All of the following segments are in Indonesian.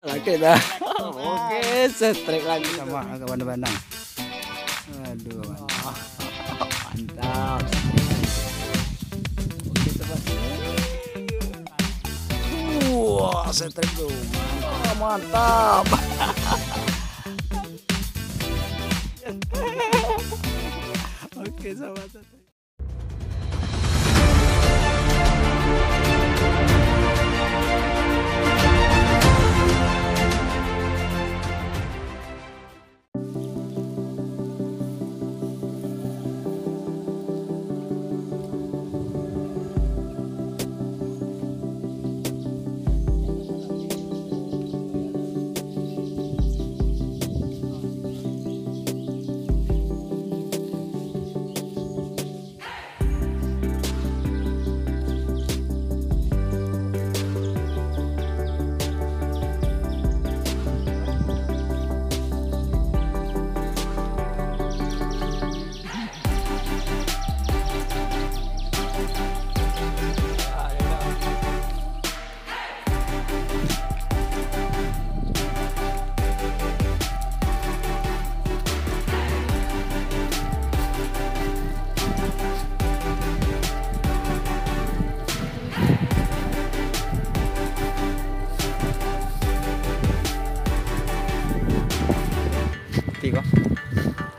Oke dah. Oke, setrek lagi sama agak pandang-pandang. Aduh, mantap. Oke, sobat. Wah, setrek tuh. Mantap. Oke, sobat.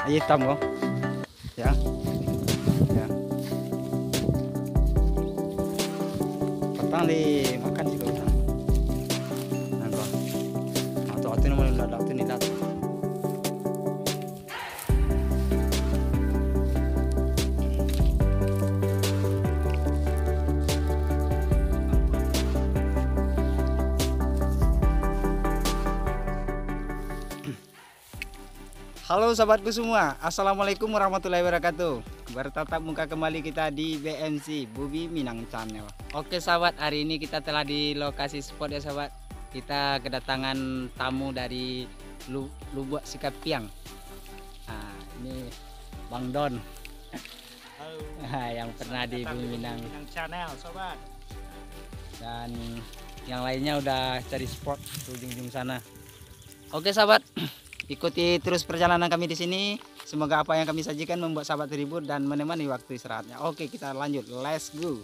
Kok hitam kok ya ya petang dimakan juga utang nah kok atau itu namanya ladak itu nilat. Halo sahabatku semua, assalamualaikum warahmatullahi wabarakatuh. Bertatap muka kembali kita di BMC Bubi Minang Channel. Oke sahabat, hari ini kita telah di lokasi spot ya sahabat. Kita kedatangan tamu dari Lubuk Sikapiang. Nah, ini Bang Don. Halo. Yang pernah di Bumi Minang Channel sobat. Dan yang lainnya udah cari spot di ujung sana. Oke sahabat, ikuti terus perjalanan kami di sini. Semoga apa yang kami sajikan membuat sahabat terhibur dan menemani waktu istirahatnya. Oke, kita lanjut. Let's go.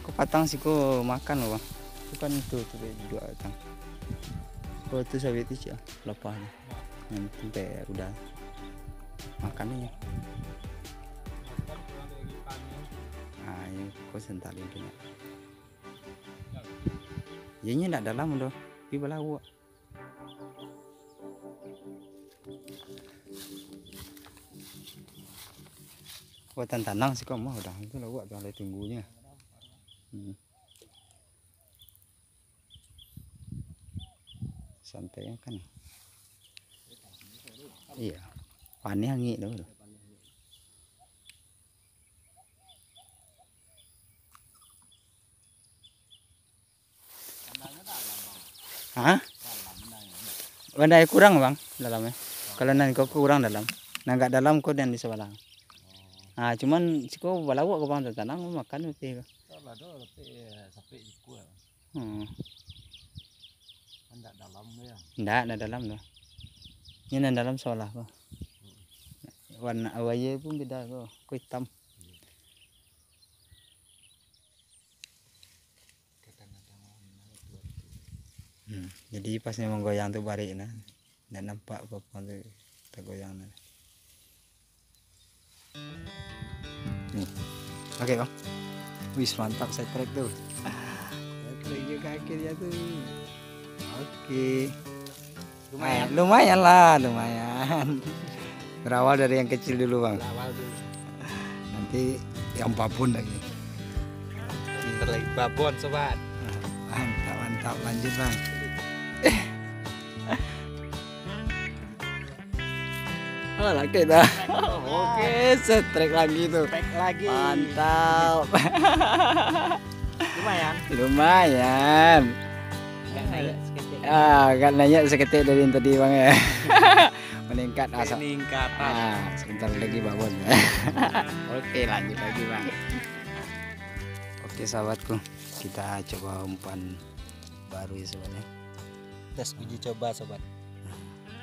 Kok patang sih kok makan loh bang? Bukan itu tuh dua patang. Oh itu sabit itu ya, lepasnya yang sampai udah makannya. Ayo kok sentalin kena. Jadinya enggak dalam doh, di bawah. Buatan tanang sih kok mah udah itu lah buat kalau tunggunya. Santai kan iya panih hangi dulu hah bandai kurang bang dalamnya kalau nanti kok kurang dalam nah nggak dalam kok dan di sebelah nah cuman siko balawak ke bang tanang makan itu enggak ada dalam dah. Ini dalam seolah kok. Warna awalnya pun beda kok, hitam. Jadi pas memang goyang tuh balik nah, dan nampak apa tuh tergoyang nah. Oke bang, wis mantap saya trek tuh. Saya trek juga akhirnya tuh. Oke, lumayan lah, lumayan. Berawal dari yang kecil dulu bang. Nanti yang babon lagi. Terlagi babon sobat. Mantap, mantap, lanjut bang. Oh lagi dah. Oke, setrek lagi tuh. Trek lagi. Mantap. Lumayan. Lumayan. Kan nanya seketik dari yang tadi bang ya. Meningkat asap. Peningkatan. Sebentar lagi babon. Oke lanjut lagi bang. Oke sahabatku, kita coba umpan baru ya sebenarnya. Tes uji coba sobat.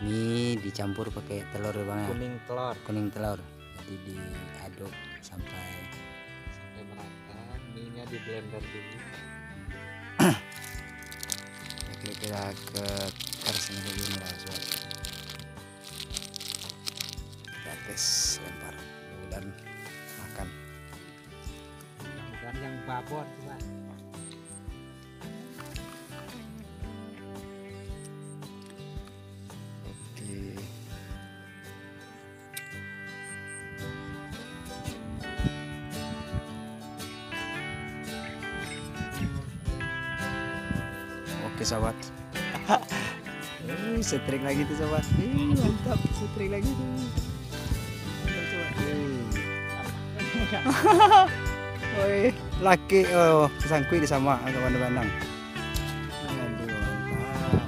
Ini dicampur pakai telur ya bang ya. Kuning telur. Jadi diaduk sampai merata. Mie-nya di blender dulu. kira-kira ke keras dulu merasa. Kita tes lempar dan makan. Mudah-mudahan yang babon sobat. Oke. Oke sobat. Setrik lagi tuh sobat. Mantap, setrik lagi tuh. Mantap, sobat. Woi, laki kesangkui di sama agak pandang-pandang. Aduh, mantap.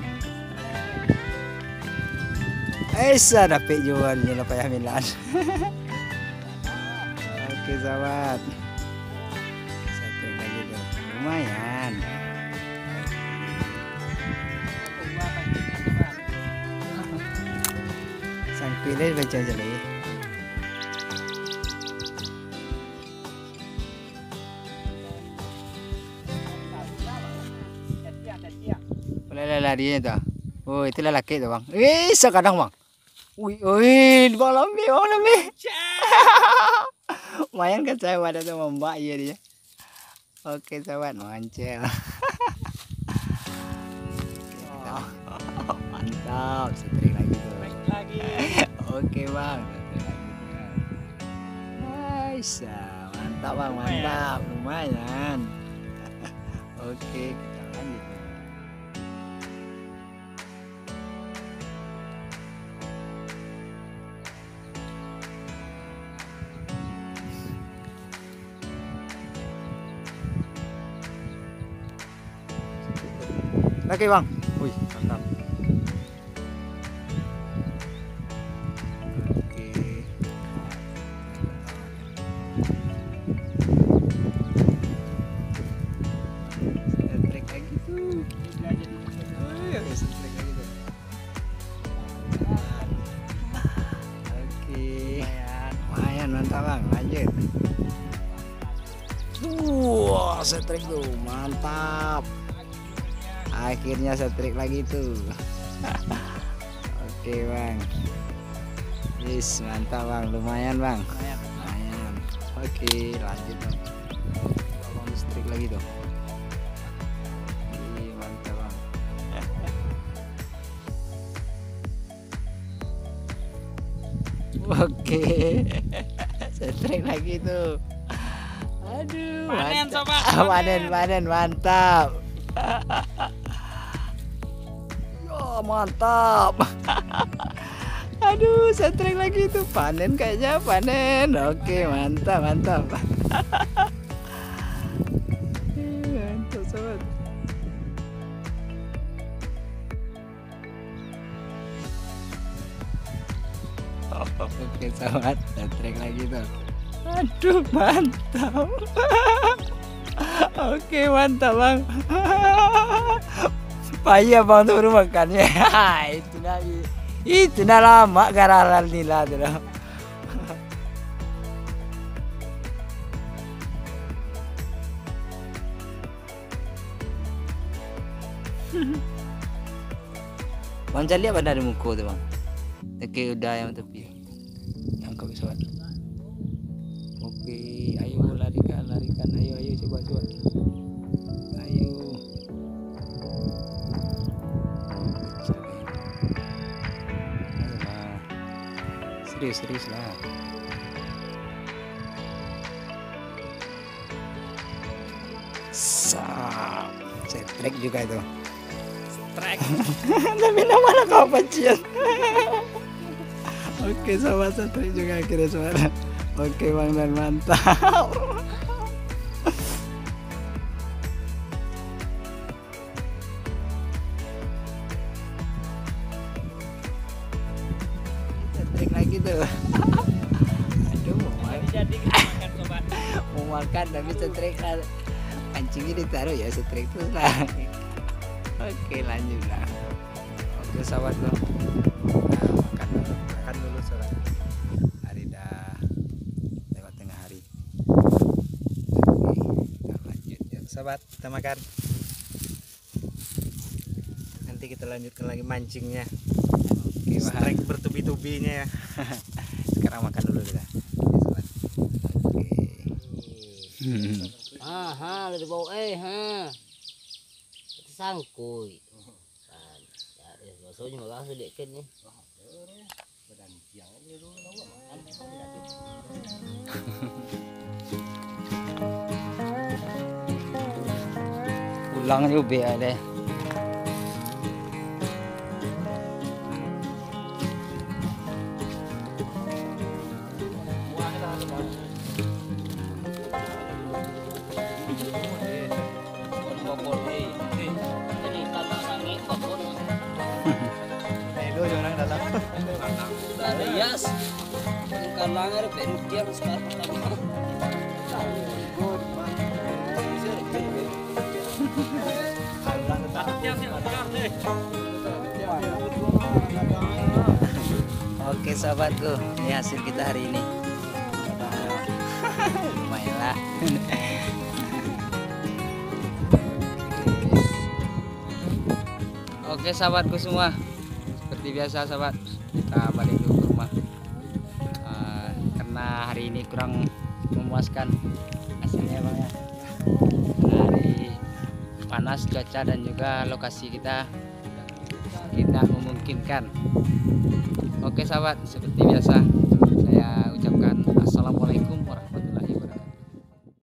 Dapat jual ni lah payah milan. Oke sobat. Setrik lagi tuh. Lumayan. Pilih baca aja lagi. Boleh larinya tuh. Oh itu lelaki tuh bang. Sekadang bang. Wih, bang lambi. Lumayan kan saya ada tuh mbak iya dia. Oke sahabat, mancel. Mantap, setrik lagi tuh. Oke bang, nice, mantap bang, mantap, lumayan. Oke, kita lanjut. Oke bang, wih mantap. Mantap bang, lanjut. Setrik tuh, mantap. Akhirnya setrik lagi tuh. Oke bang. Yes, mantap bang, lumayan bang. Lumayan. Oke, lanjut bang. Bang setrik lagi tuh. Mantap bang. Oke. Setrik lagi tuh. Aduh, Panen sobat. Panen mantap. Yo, mantap. Aduh, setrik lagi tuh. Panen kayaknya, panen. Oke, mantap. Mantap sobat. Oke sobat, setrik lagi tuh. Aduh, mantap. Oke, mantap bang. Payah bang tuh makannya. Itu lama gararal nila tuh. Bang cari apa dari muka tuh bang? Oke udah yang tepi. Yang kau bisa. Oke, ayo larikan, ayo coba. Ayo. Serius lah. Setrik juga itu. Trek. Tapi namanya kau pacian. Oke sobat, setrik juga akhirnya suara. Oke bang, dan mantap. gitu. Aduh, Jadi kita makan sobat. mau makan tapi setrek pancingnya ditaruh ya setrek tuh lah. Oke lanjut lah. Oke sahabat tuh. Makan dulu sobat. Hari dah lewat tengah hari. Oke, kita lanjut ya sahabat, kita makan. Nanti kita lanjutkan lagi mancingnya. Oke, Strike bertubi-tubinya ya. sekarang makan dulu kita. Oke, sobat. Oke. Aha, dari bawah ha. Sangkuy. Ya, maksudnya malah sedikit nih. Pulang juga deh. Ini kakak sangi kokon. Itu orang dalam. Ada yas. Yang langar baru dia start pertama. Oke sahabatku, ini hasil kita hari ini. Lumayan lah. Oke sahabatku semua, seperti biasa sahabat, kita balik dulu ke rumah. Karena hari ini kurang memuaskan hasilnya bang ya. Hari panas cuaca dan juga lokasi kita tidak memungkinkan. Oke sahabat, seperti biasa saya ucapkan